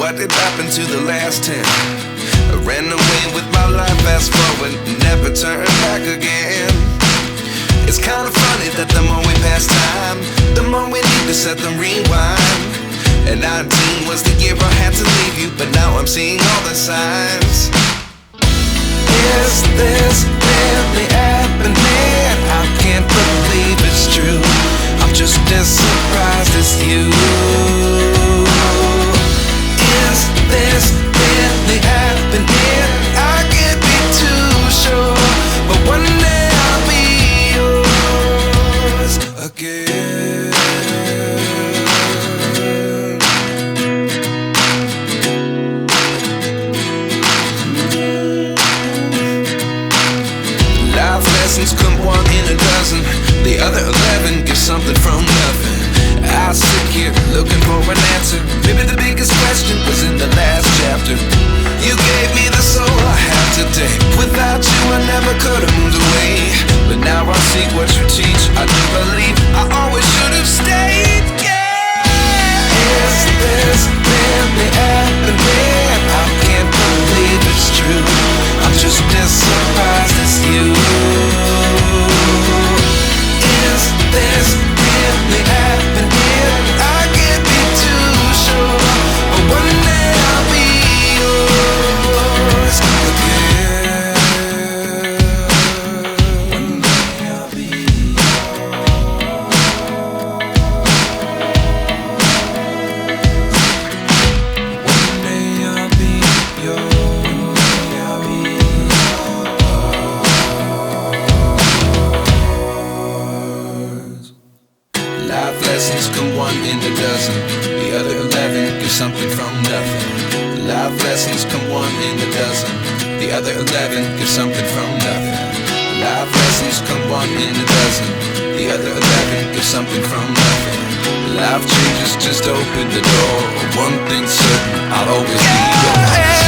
what did happen to the last 10? I ran away with my life, fast forward, never turn back again. It's kind of funny that the more we pass time, the more we need to set them rewind. And 19 was the year I had to leave you, but now I'm seeing all the signs. Is this really happening? I can't believe it's true. I'm just as surprised as you. Is this really happening? I can't be too sure, but one day I'll be yours again. Life lessons come one in a dozen. The other 11 get something from nothing. I sit here looking for an answer. Maybe the biggest question was in the last chapter. You gave me the soul I have today. Without you I never could have moved away. But now I see what you teach. I do believe I always should have stayed. Yeah. Is this really happening? I can't believe it's true. I'm just as surprised as you. Is this really happening? I can't be too sure, but one day I'll be yours again. One day I'll be yours. One day I'll be yours. One day I'll be yours. Life lessons come one in a dozen. The other 11 give something from nothing. Life lessons come one in a dozen. The other 11 give something from nothing. Life lessons come one in a dozen. The other 11 give something from nothing. Life changes just open the door. One thing's certain, I'll always be yours.